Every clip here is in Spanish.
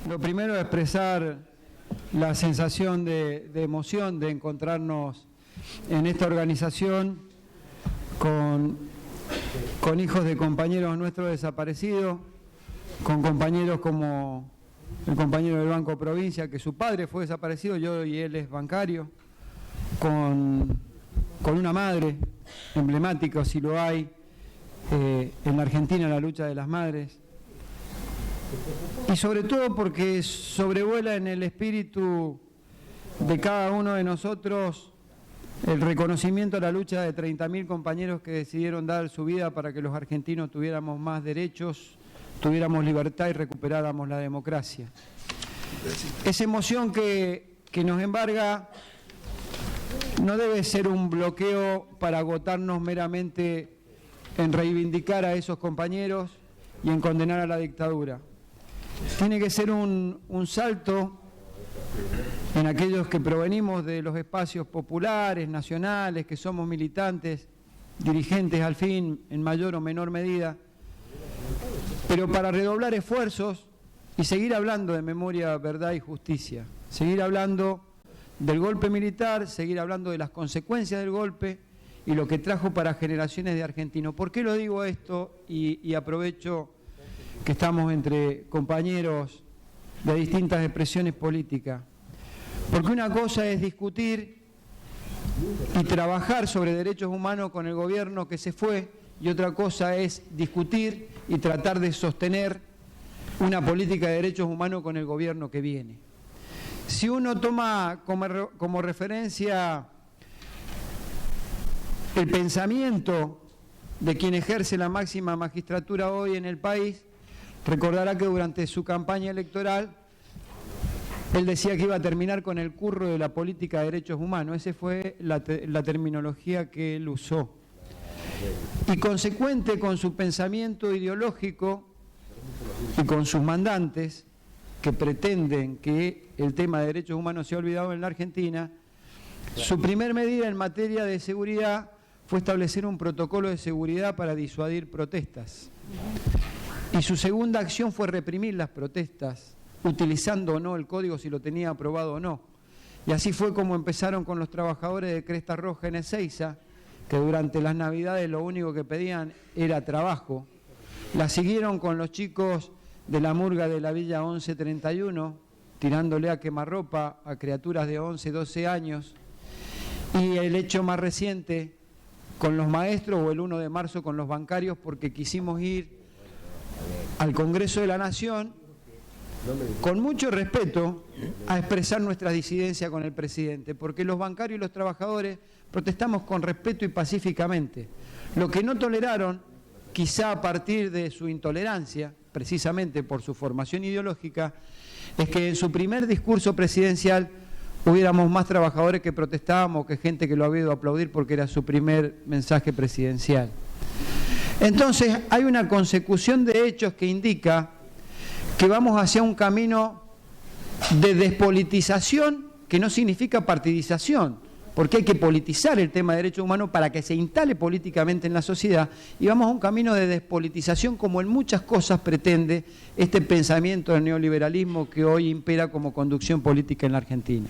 Lo primero es expresar la sensación de emoción de encontrarnos en esta organización con hijos de compañeros nuestros desaparecidos, con compañeros como el compañero del Banco Provincia, que su padre fue desaparecido, yo y él es bancario, con una madre emblemática, si lo hay, en la Argentina, la lucha de las madres. Y sobre todo porque sobrevuela en el espíritu de cada uno de nosotros el reconocimiento a la lucha de 30.000 compañeros que decidieron dar su vida para que los argentinos tuviéramos más derechos, tuviéramos libertad y recuperáramos la democracia. Esa emoción que nos embarga no debe ser un bloqueo para agotarnos meramente en reivindicar a esos compañeros y en condenar a la dictadura. Tiene que ser un salto en aquellos que provenimos de los espacios populares, nacionales, que somos militantes, dirigentes al fin, en mayor o menor medida, pero para redoblar esfuerzos y seguir hablando de memoria, verdad y justicia, seguir hablando del golpe militar, seguir hablando de las consecuencias del golpe y lo que trajo para generaciones de argentinos. ¿Por qué lo digo esto? Y aprovecho que estamos entre compañeros de distintas expresiones políticas. Porque una cosa es discutir y trabajar sobre derechos humanos con el gobierno que se fue, y otra cosa es discutir y tratar de sostener una política de derechos humanos con el gobierno que viene. Si uno toma como referencia el pensamiento de quien ejerce la máxima magistratura hoy en el país, recordará que durante su campaña electoral él decía que iba a terminar con el curro de la política de derechos humanos. Esa fue la terminología que él usó. Y consecuente con su pensamiento ideológico y con sus mandantes que pretenden que el tema de derechos humanos sea olvidado en la Argentina, su primer medida en materia de seguridad fue establecer un protocolo de seguridad para disuadir protestas. Y su segunda acción fue reprimir las protestas, utilizando o no el código, si lo tenía aprobado o no. Y así fue como empezaron con los trabajadores de Cresta Roja en Ezeiza, que durante las Navidades lo único que pedían era trabajo. La siguieron con los chicos de la murga de la Villa 1131, tirándole a quemarropa a criaturas de 11, 12 años. Y el hecho más reciente con los maestros, o el 1 de marzo con los bancarios, porque quisimos ir al Congreso de la Nación con mucho respeto a expresar nuestra disidencia con el presidente, porque los bancarios y los trabajadores protestamos con respeto y pacíficamente. Lo que no toleraron, quizá a partir de su intolerancia, precisamente por su formación ideológica, es que en su primer discurso presidencial hubiéramos más trabajadores que protestábamos que gente que lo había ido a aplaudir porque era su primer mensaje presidencial. Entonces hay una consecución de hechos que indica que vamos hacia un camino de despolitización que no significa partidización, porque hay que politizar el tema de derechos humanos para que se instale políticamente en la sociedad, y vamos a un camino de despolitización como en muchas cosas pretende este pensamiento del neoliberalismo que hoy impera como conducción política en la Argentina.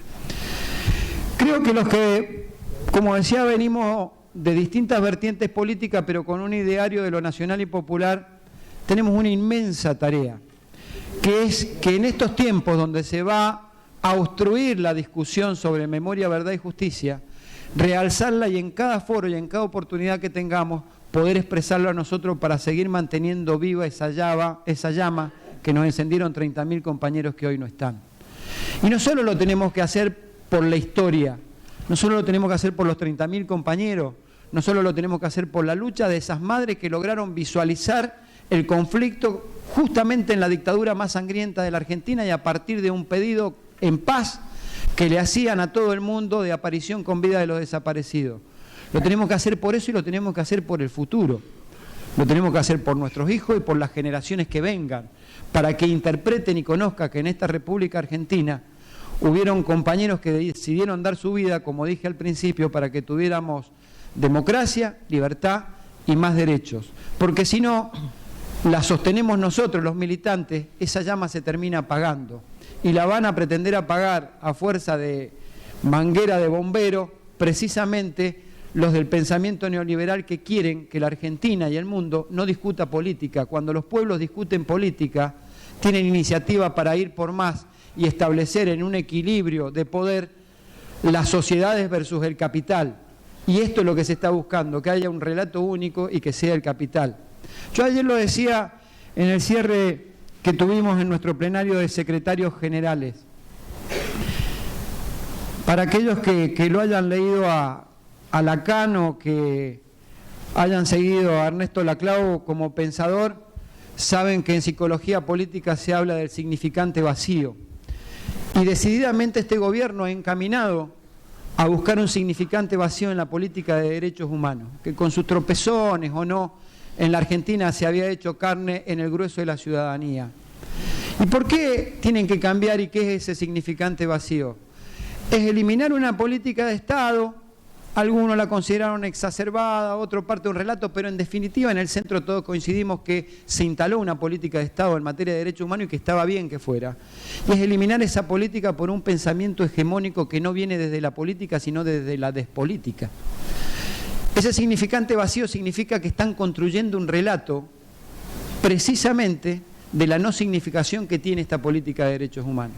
Creo que los que, como decía, venimos de distintas vertientes políticas, pero con un ideario de lo nacional y popular, tenemos una inmensa tarea, que es que en estos tiempos donde se va a obstruir la discusión sobre memoria, verdad y justicia, realzarla y en cada foro y en cada oportunidad que tengamos, poder expresarlo a nosotros para seguir manteniendo viva esa llama que nos encendieron 30.000 compañeros que hoy no están. Y no solo lo tenemos que hacer por la historia, no solo lo tenemos que hacer por los 30.000 compañeros, no solo lo tenemos que hacer por la lucha de esas madres que lograron visualizar el conflicto justamente en la dictadura más sangrienta de la Argentina y a partir de un pedido en paz que le hacían a todo el mundo de aparición con vida de los desaparecidos. Lo tenemos que hacer por eso y lo tenemos que hacer por el futuro. Lo tenemos que hacer por nuestros hijos y por las generaciones que vengan, para que interpreten y conozcan que en esta República Argentina hubieron compañeros que decidieron dar su vida, como dije al principio, para que tuviéramos democracia, libertad y más derechos. Porque si no, la sostenemos nosotros, los militantes, esa llama se termina apagando. Y la van a pretender apagar a fuerza de manguera de bombero, precisamente los del pensamiento neoliberal que quieren que la Argentina y el mundo no discuta política. Cuando los pueblos discuten política, tienen iniciativa para ir por más y establecer en un equilibrio de poder las sociedades versus el capital. Y esto es lo que se está buscando, que haya un relato único y que sea el capital. Yo ayer lo decía en el cierre que tuvimos en nuestro plenario de secretarios generales. Para aquellos que lo hayan leído a Lacan o que hayan seguido a Ernesto Laclau como pensador, saben que en psicología política se habla del significante vacío. Y decididamente este gobierno ha encaminado a buscar un significante vacío en la política de derechos humanos, que con sus tropezones o no, en la Argentina se había hecho carne en el grueso de la ciudadanía. ¿Y por qué tienen que cambiar y qué es ese significante vacío? Es eliminar una política de Estado, algunos la consideraron exacerbada, otro parte de un relato, pero en definitiva en el centro todos coincidimos que se instaló una política de Estado en materia de derechos humanos y que estaba bien que fuera. Y es eliminar esa política por un pensamiento hegemónico que no viene desde la política, sino desde la despolítica. Ese significante vacío significa que están construyendo un relato precisamente de la no significación que tiene esta política de derechos humanos.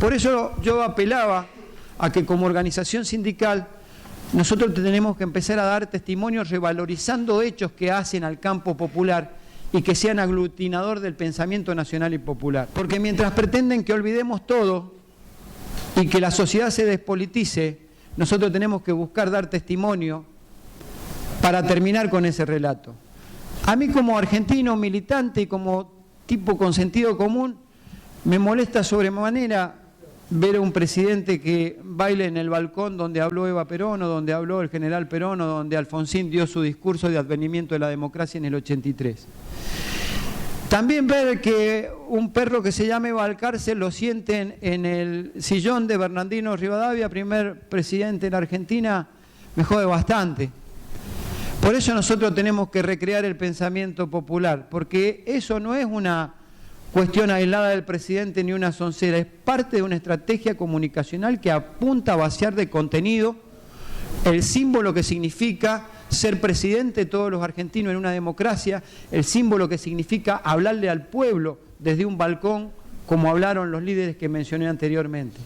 Por eso yo apelaba a que como organización sindical nosotros tenemos que empezar a dar testimonio revalorizando hechos que hacen al campo popular y que sean aglutinador del pensamiento nacional y popular. Porque mientras pretenden que olvidemos todo y que la sociedad se despolitice, nosotros tenemos que buscar dar testimonio para terminar con ese relato. A mí como argentino militante y como tipo con sentido común, me molesta sobremanera ver a un presidente que baile en el balcón donde habló Eva Perón o donde habló el general Perón o donde Alfonsín dio su discurso de advenimiento de la democracia en el 83. También ver que un perro que se llame Valcárcel lo sienten en el sillón de Bernardino Rivadavia, primer presidente de la Argentina, me jode bastante. Por eso nosotros tenemos que recrear el pensamiento popular, porque eso no es una cuestión aislada del presidente ni una soncera, es parte de una estrategia comunicacional que apunta a vaciar de contenido el símbolo que significa ser presidente de todos los argentinos en una democracia, el símbolo que significa hablarle al pueblo desde un balcón, como hablaron los líderes que mencioné anteriormente.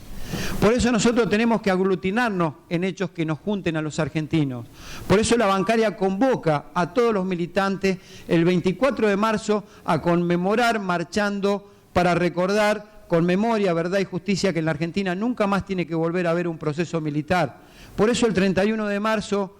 Por eso nosotros tenemos que aglutinarnos en hechos que nos junten a los argentinos. Por eso la bancaria convoca a todos los militantes el 24 de marzo a conmemorar marchando para recordar con memoria, verdad y justicia que en la Argentina nunca más tiene que volver a haber un proceso militar. Por eso el 31 de marzo,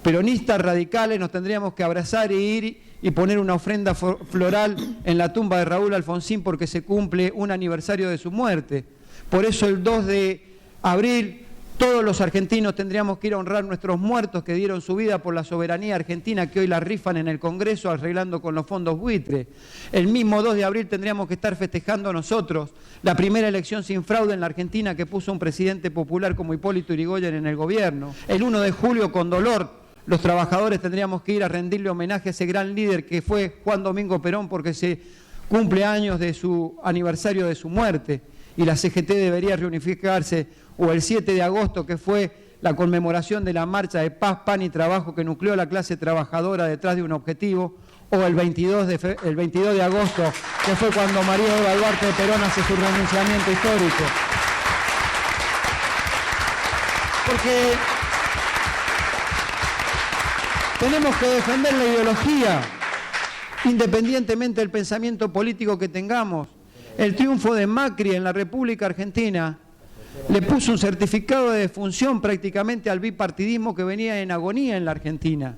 peronistas radicales nos tendríamos que abrazar e ir y poner una ofrenda floral en la tumba de Raúl Alfonsín porque se cumple un aniversario de su muerte. Por eso el 2 de abril todos los argentinos tendríamos que ir a honrar a nuestros muertos que dieron su vida por la soberanía argentina, que hoy la rifan en el Congreso arreglando con los fondos buitre. El mismo 2 de abril tendríamos que estar festejando nosotros la primera elección sin fraude en la Argentina que puso un presidente popular como Hipólito Yrigoyen en el gobierno. El 1 de julio con dolor los trabajadores tendríamos que ir a rendirle homenaje a ese gran líder que fue Juan Domingo Perón porque se cumple años de su aniversario de su muerte. Y la CGT debería reunificarse, o el 7 de agosto, que fue la conmemoración de la marcha de paz, pan y trabajo que nucleó a la clase trabajadora detrás de un objetivo, o el 22 de agosto, que fue cuando María Eva Duarte de Perón hace su renunciamiento histórico. Porque tenemos que defender la ideología, independientemente del pensamiento político que tengamos. El triunfo de Macri en la República Argentina le puso un certificado de defunción prácticamente al bipartidismo que venía en agonía en la Argentina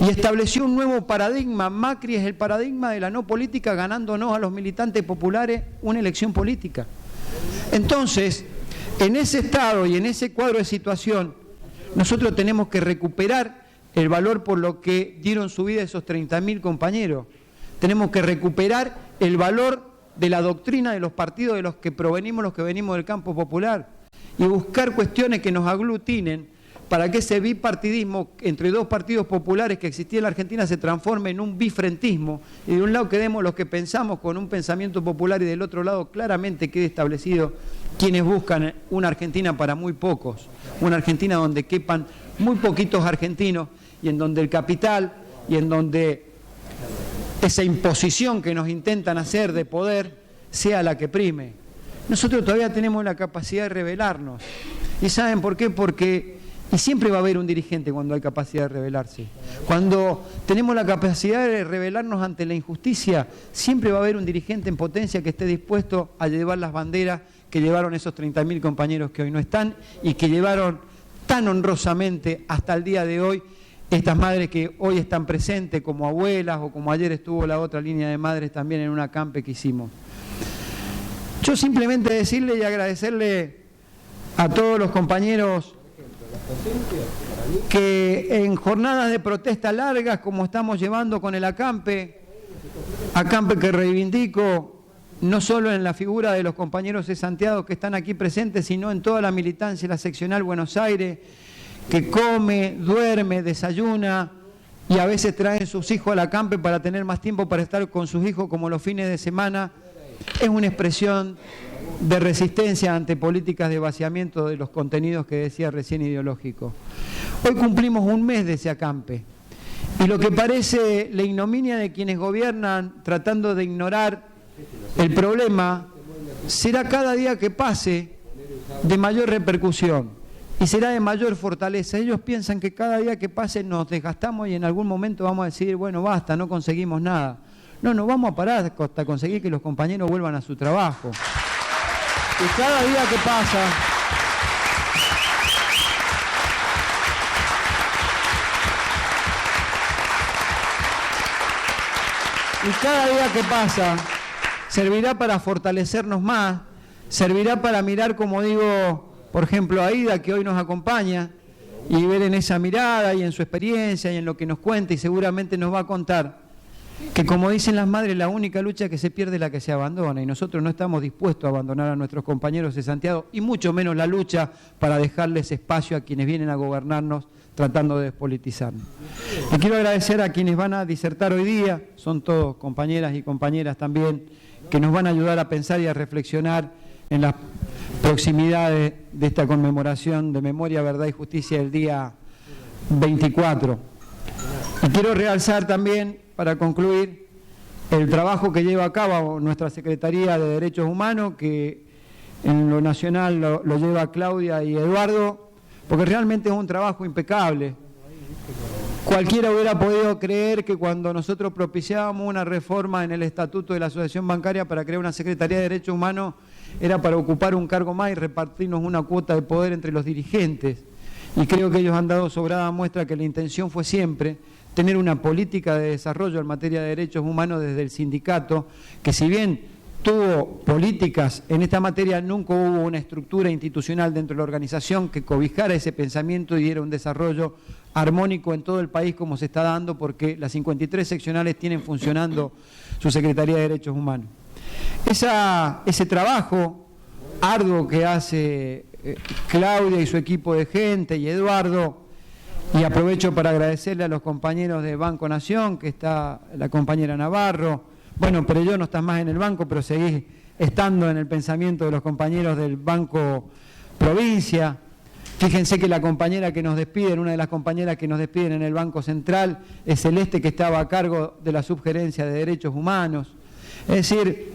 y estableció un nuevo paradigma. Macri es el paradigma de la no política, ganándonos a los militantes populares una elección política. Entonces, en ese estado y en ese cuadro de situación, nosotros tenemos que recuperar el valor por lo que dieron su vida esos 30.000 compañeros. Tenemos que recuperar el valor de la doctrina de los partidos de los que provenimos, los que venimos del campo popular, y buscar cuestiones que nos aglutinen para que ese bipartidismo entre dos partidos populares que existía en la Argentina se transforme en un bifrentismo, y de un lado quedemos los que pensamos con un pensamiento popular y del otro lado claramente quede establecido quienes buscan una Argentina para muy pocos, una Argentina donde quepan muy poquitos argentinos y en donde el capital y en donde esa imposición que nos intentan hacer de poder sea la que prime. Nosotros todavía tenemos la capacidad de rebelarnos. ¿Y saben por qué? Porque, y siempre va a haber un dirigente cuando hay capacidad de rebelarse. Cuando tenemos la capacidad de rebelarnos ante la injusticia, siempre va a haber un dirigente en potencia que esté dispuesto a llevar las banderas que llevaron esos 30.000 compañeros que hoy no están y que llevaron tan honrosamente hasta el día de hoy estas madres que hoy están presentes como abuelas, o como ayer estuvo la otra línea de madres también en una acampe que hicimos. Yo simplemente decirle y agradecerle a todos los compañeros que en jornadas de protesta largas como estamos llevando con el acampe que reivindico no solo en la figura de los compañeros de Santiago que están aquí presentes, sino en toda la militancia de la seccional Buenos Aires, que come, duerme, desayuna y a veces traen sus hijos al acampe para tener más tiempo para estar con sus hijos como los fines de semana. Es una expresión de resistencia ante políticas de vaciamiento de los contenidos que decía recién ideológicos. Hoy cumplimos un mes de ese acampe y lo que parece la ignominia de quienes gobiernan tratando de ignorar el problema será cada día que pase de mayor repercusión y será de mayor fortaleza. Ellos piensan que cada día que pase nos desgastamos y en algún momento vamos a decir, bueno, basta, no conseguimos nada. No, no vamos a parar hasta conseguir que los compañeros vuelvan a su trabajo. Y cada día que pasa, servirá para fortalecernos más, servirá para mirar, como digo, por ejemplo, a Aida, que hoy nos acompaña, y ver en esa mirada y en su experiencia y en lo que nos cuenta, y seguramente nos va a contar, que como dicen las madres, la única lucha que se pierde es la que se abandona, y nosotros no estamos dispuestos a abandonar a nuestros compañeros de Santiago, y mucho menos la lucha para dejarles espacio a quienes vienen a gobernarnos tratando de despolitizarnos. Y quiero agradecer a quienes van a disertar hoy día, son todos compañeras y compañeras también, que nos van a ayudar a pensar y a reflexionar en las proximidades de esta conmemoración de Memoria, Verdad y Justicia del día 24. Y quiero realzar también, para concluir, el trabajo que lleva a cabo nuestra Secretaría de Derechos Humanos, que en lo nacional lo lleva Claudia y Eduardo, porque realmente es un trabajo impecable. Cualquiera hubiera podido creer que cuando nosotros propiciábamos una reforma en el Estatuto de la Asociación Bancaria para crear una Secretaría de Derechos Humanos era para ocupar un cargo más y repartirnos una cuota de poder entre los dirigentes. Y creo que ellos han dado sobrada muestra que la intención fue siempre tener una política de desarrollo en materia de derechos humanos desde el sindicato, que si bien tuvo políticas en esta materia, nunca hubo una estructura institucional dentro de la organización que cobijara ese pensamiento y diera un desarrollo armónico en todo el país como se está dando, porque las 53 seccionales tienen funcionando su Secretaría de Derechos Humanos. Ese trabajo arduo que hace Claudia y su equipo de gente y Eduardo, y aprovecho para agradecerle a los compañeros de Banco Nación, que está la compañera Navarro. Bueno, pero yo no estás más en el banco, pero seguís estando en el pensamiento de los compañeros del Banco Provincia. Fíjense que la compañera que nos despiden, una de las compañeras que nos despiden en el Banco Central, es Celeste, que estaba a cargo de la Subgerencia de Derechos Humanos. Es decir,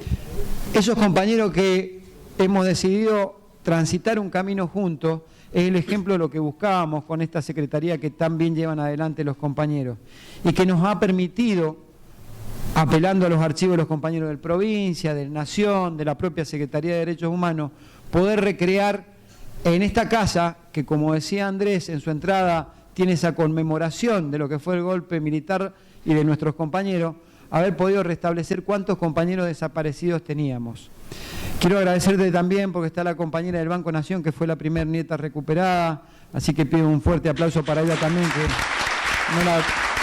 esos compañeros que hemos decidido transitar un camino juntos, es el ejemplo de lo que buscábamos con esta Secretaría que tan bien llevan adelante los compañeros y que nos ha permitido, apelando a los archivos de los compañeros del Provincia, del Nación, de la propia Secretaría de Derechos Humanos, poder recrear en esta casa, que como decía Andrés en su entrada, tiene esa conmemoración de lo que fue el golpe militar y de nuestros compañeros, haber podido restablecer cuántos compañeros desaparecidos teníamos. Quiero agradecerte también porque está la compañera del Banco Nación, que fue la primera nieta recuperada, así que pido un fuerte aplauso para ella también, que no la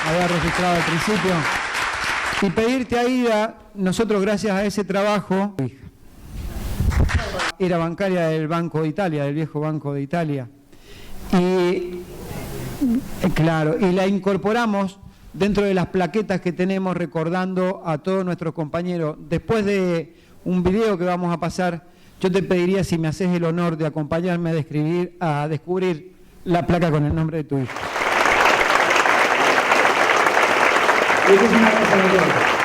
había registrado al principio. Y pedirte, Aida, nosotros gracias a ese trabajo, era bancaria del Banco de Italia, del viejo Banco de Italia, y Claro, y la incorporamos dentro de las plaquetas que tenemos recordando a todos nuestros compañeros. Después de un video que vamos a pasar, yo te pediría si me haces el honor de acompañarme a descubrir la placa con el nombre de tu hijo. Y esta es una cosa mayor.